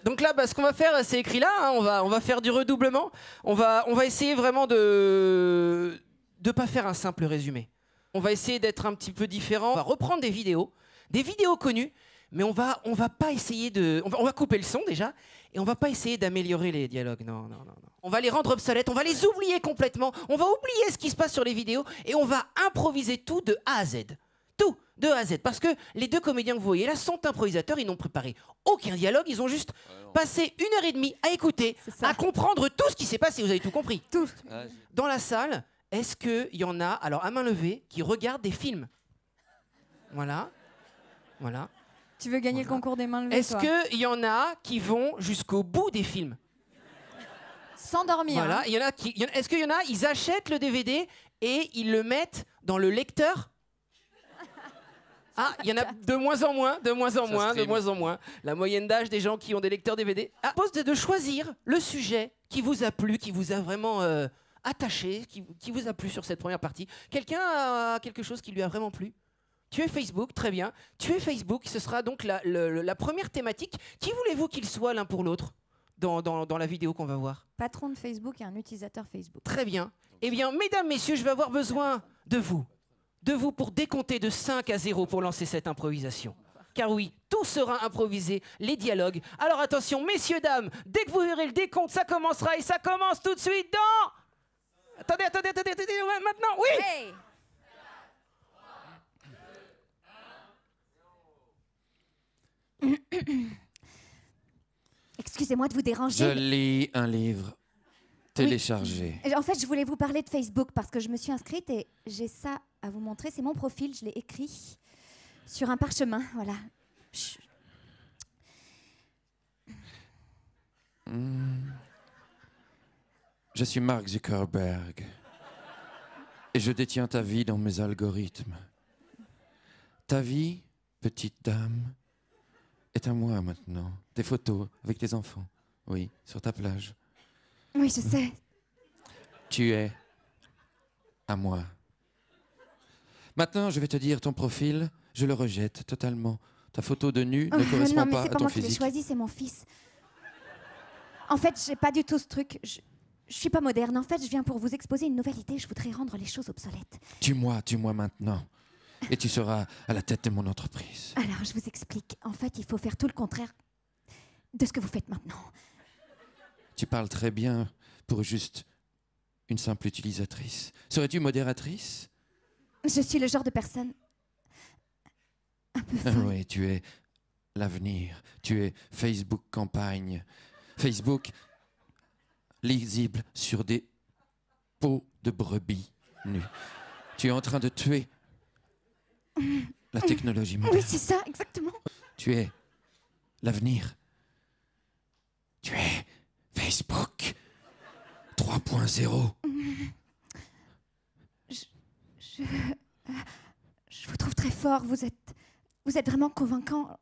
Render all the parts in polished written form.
Donc là, ce qu'on va faire, c'est écrit là. Hein, on va faire du redoublement. On va essayer vraiment de pas faire un simple résumé. On va essayer d'être un petit peu différent. On va reprendre des vidéos connues, mais on va pas essayer de. On va couper le son déjà, et on va pas essayer d'améliorer les dialogues. Non. On va les rendre obsolètes. On va les oublier complètement. On va oublier ce qui se passe sur les vidéos, et on va improviser tout de A à Z. Tout de A à Z, parce que les deux comédiens que vous voyez là sont improvisateurs, ils n'ont préparé aucun dialogue, ils ont juste passé 1h30 à écouter, à comprendre tout ce qui s'est passé, vous avez tout compris. Tout. Dans la salle, est-ce qu'il y en a, alors à main levée, qui regardent des films? Voilà. Tu veux gagner le concours des mains levées, Est-ce qu'il y en a qui vont jusqu'au bout des films? Sans dormir. Voilà. Hein. Est-ce qu'il y en a, ils achètent le DVD et ils le mettent dans le lecteur? Ah, il y en a de moins en moins. La moyenne d'âge des gens qui ont des lecteurs DVD. Ah, pose de choisir le sujet qui vous a plu, qui vous a vraiment attaché, qui vous a plu sur cette première partie. Quelqu'un a quelque chose qui lui a vraiment plu? Tu es Facebook, très bien. Tu es Facebook, ce sera donc la première thématique. Qui voulez-vous qu'il soit l'un pour l'autre dans la vidéo qu'on va voir? Patron de Facebook et un utilisateur Facebook. Très bien. Eh bien, mesdames, messieurs, je vais avoir besoin de vous pour décompter de 5 à 0 pour lancer cette improvisation. Car oui, tout sera improvisé, les dialogues. Alors attention, messieurs, dames, dès que vous verrez le décompte, ça commencera et ça commence tout de suite dans... Attendez, maintenant, oui Hey. Excusez-moi de vous déranger. Je lis un livre téléchargé. En fait, je voulais vous parler de Facebook parce que je me suis inscrite et j'ai ça à vous montrer. C'est mon profil, je l'ai écrit sur un parchemin. Voilà. Je suis Mark Zuckerberg et je détiens ta vie dans mes algorithmes. Ta vie, petite dame, est à moi maintenant. Tes photos avec tes enfants, oui, sur ta plage. Oui, je sais. Tu es à moi. Maintenant, je vais te dire ton profil, je le rejette totalement. Ta photo de nu ne correspond pas à ton physique. Non, mais c'est pas moi qui l'ai choisi, c'est mon fils. En fait, j'ai pas du tout ce truc. Je suis pas moderne. En fait, je viens pour vous exposer une nouvelle idée. Je voudrais rendre les choses obsolètes. Tue-moi maintenant. Et tu seras à la tête de mon entreprise. Alors, je vous explique. En fait, il faut faire tout le contraire de ce que vous faites maintenant. Tu parles très bien pour juste une simple utilisatrice. Serais-tu modératrice? Je suis le genre de personne un peu folle. Oui, tu es l'avenir. Tu es Facebook campagne. Facebook lisible sur des peaux de brebis nues. Tu es en train de tuer la technologie moderne. Oui, c'est ça, exactement. Tu es l'avenir. Tu es Facebook 3.0. Je vous trouve très fort. Vous êtes vraiment convaincant.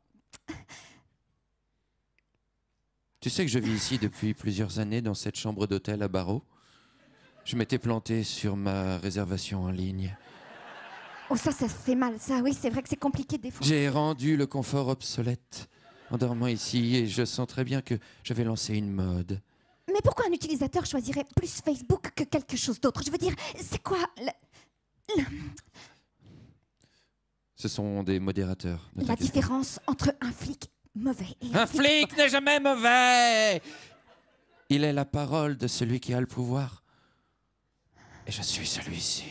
Tu sais que je vis ici depuis plusieurs années dans cette chambre d'hôtel à barreaux. Je m'étais planté sur ma réservation en ligne. Oh, ça fait mal, ça. Oui, c'est vrai que c'est compliqué des fois. J'ai rendu le confort obsolète en dormant ici et je sens très bien que je vais lancer une mode. Mais pourquoi un utilisateur choisirait plus Facebook que quelque chose d'autre? Je veux dire, c'est quoi Ce sont des modérateurs. la différence entre un flic mauvais et un flic n'est jamais mauvais. Il est la parole de celui qui a le pouvoir. Et je suis celui-ci.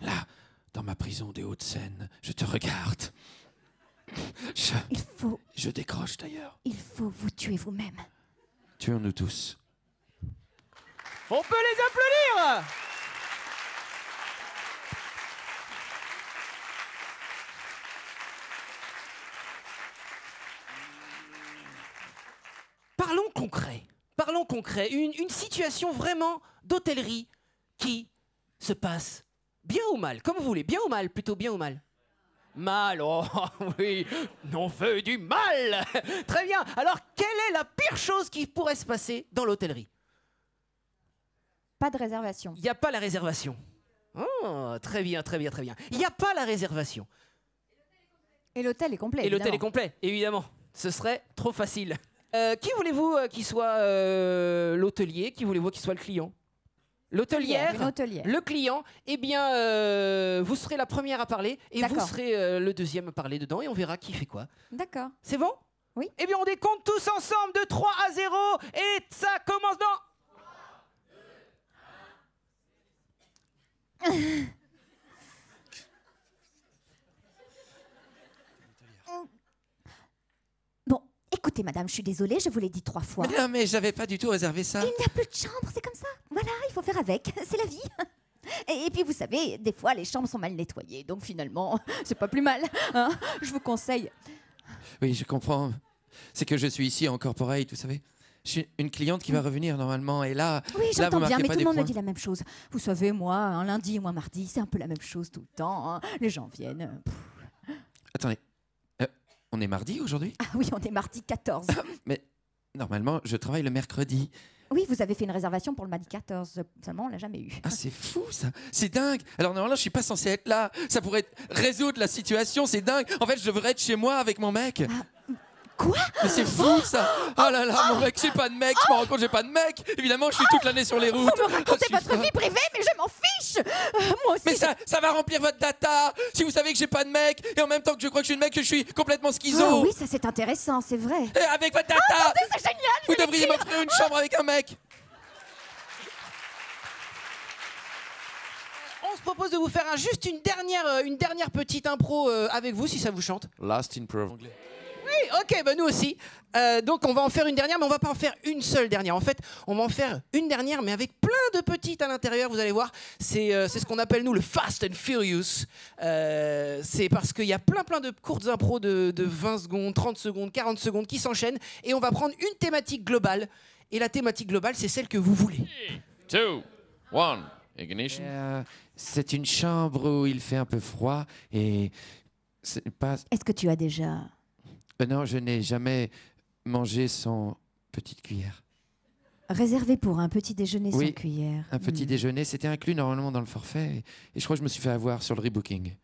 Là, dans ma prison des Hauts-de-Seine, je te regarde. Je décroche d'ailleurs. Il faut vous tuer vous-même. Tuons-nous tous. On peut les applaudir! Parlons concret. Une situation vraiment d'hôtellerie qui se passe bien ou mal, comme vous voulez. Bien ou mal, plutôt bien ou mal? Mal, oh oui, on fait du mal. Très bien. Alors, quelle est la pire chose qui pourrait se passer dans l'hôtellerie? Pas de réservation. Il n'y a pas la réservation. Oh, très bien. Il n'y a pas la réservation. Et l'hôtel est complet. Et l'hôtel est complet, évidemment. Ce serait trop facile. Qui voulez-vous qui soit l'hôtelier? Qui voulez-vous qui soit le client? L'hôtelière, Une hôtelière. le client, eh bien, vous serez la première à parler et vous serez le deuxième à parler dedans et on verra qui fait quoi. D'accord. C'est bon? Oui. Eh bien, on décompte tous ensemble de 3 à 0 et ça commence dans... Bon, écoutez, madame, je suis désolée, je vous l'ai dit 3 fois. Non, mais j'avais pas du tout réservé ça. Il n'y a plus de chambre, c'est comme ça. Voilà, il faut faire avec, c'est la vie. Et puis, vous savez, des fois, les chambres sont mal nettoyées, donc finalement, c'est pas plus mal. Hein, je vous conseille. Oui, je comprends. C'est que je suis ici en corporate, vous savez. Je suis une cliente qui va revenir normalement, et là... Oui, là, j'entends vous bien, marquez mais pas tout des le monde me points. dit la même chose. Vous savez, moi, un lundi ou un mardi, c'est un peu la même chose tout le temps. Hein. Les gens viennent. Attendez, on est mardi aujourd'hui? Ah oui, on est mardi 14. Mais normalement, je travaille le mercredi. Oui, vous avez fait une réservation pour le mardi 14, seulement on l'a jamais eu. Ah, c'est fou ça, c'est dingue. Alors normalement, je suis pas censé être là. Ça pourrait résoudre la situation, c'est dingue. En fait, je devrais être chez moi avec mon mec. Quoi? Mais c'est fou ça. Oh là là, mon mec, j'ai pas de mec. Je me rends compte, j'ai pas de mec. Évidemment, je suis toute l'année sur les routes. Vous me racontez Je suis votre fou. vie privée, mais je m'en fiche. Moi aussi. Mais ça va remplir votre data. Si vous savez que j'ai pas de mec et en même temps que je crois que je suis une mec, que je suis complètement schizo. Ah oui, ça c'est intéressant, c'est vrai. Et avec votre data, C'est génial. vous devriez m'offrir une chambre avec un mec. On se propose de vous faire juste une dernière petite impro avec vous, si ça vous chante. Last in pro. Oui, ok, bah nous aussi. Donc on va en faire une dernière, mais on va pas en faire une seule dernière. En fait, on va en faire une dernière, mais avec plein de petites à l'intérieur, vous allez voir. C'est ce qu'on appelle, nous, le Fast and Furious. C'est parce qu'il y a plein de courtes impros de 20 secondes, 30 secondes, 40 secondes qui s'enchaînent. Et on va prendre une thématique globale. Et la thématique globale, c'est celle que vous voulez. 2, 1, ignition. C'est une chambre où il fait un peu froid et c'est pas... Est-ce que tu as déjà... Non, je n'ai jamais mangé sans petite cuillère. réservé pour un petit déjeuner Oui, sans cuillère? Un petit déjeuner, c'était inclus normalement dans le forfait et je crois que je me suis fait avoir sur le rebooking.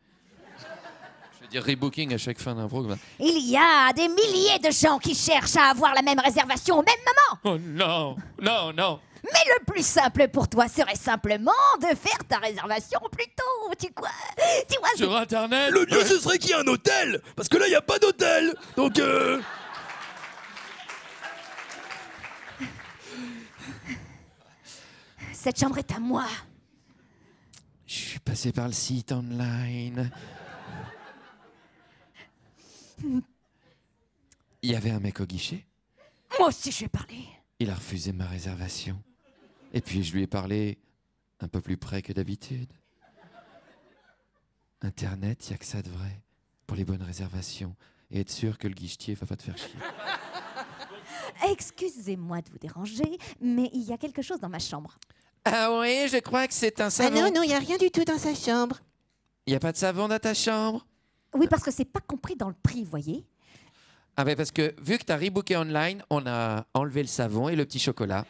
Je veux dire rebooking à chaque fin d'un programme. Il y a des milliers de gens qui cherchent à avoir la même réservation au même moment. Oh non, non, non. Mais le plus simple pour toi serait simplement de faire ta réservation plus tôt. Tu vois, Sur Internet. Le mieux, ce serait qu'il y ait un hôtel, parce que là, il n'y a pas d'hôtel. Donc, cette chambre est à moi. Je suis passé par le site online. Il y avait un mec au guichet. Moi aussi, je vais parler. Il a refusé ma réservation. Et puis je lui ai parlé un peu plus près que d'habitude. Internet, il n'y a que ça de vrai. Pour les bonnes réservations. Et être sûr que le guichetier va pas te faire chier. Excusez-moi de vous déranger, mais il y a quelque chose dans ma chambre. Ah oui, je crois que c'est un savon. non, il n'y a rien du tout dans sa chambre. Il n'y a pas de savon dans ta chambre? Oui, parce que c'est pas compris dans le prix, voyez. Ah ben parce que vu que tu as rebooké online, on a enlevé le savon et le petit chocolat.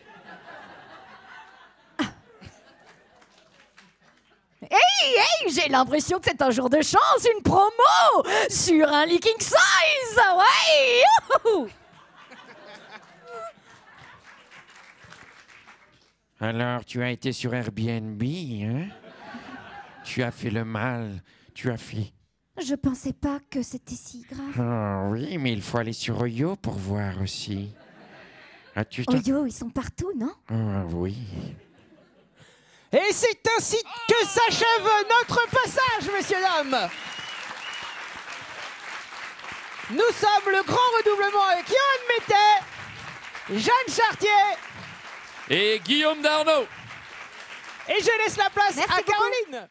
Hey, j'ai l'impression que c'est un jour de chance, une promo sur un leaking size. Ouais. Youhou. Alors, tu as été sur Airbnb, hein? Tu as fait le mal. Tu as fait... Je pensais pas que c'était si grave. Ah oui, mais il faut aller sur Oyo pour voir aussi. As-tu... Oyo, ils sont partout, non? Ah oui. Et c'est ainsi que s'achève notre passage, messieurs, dames. Nous sommes le grand redoublement avec Johan Mettet, Jeanne Chartier, Et Guillaume Darnaud. et je laisse la place Merci à beaucoup. Caroline.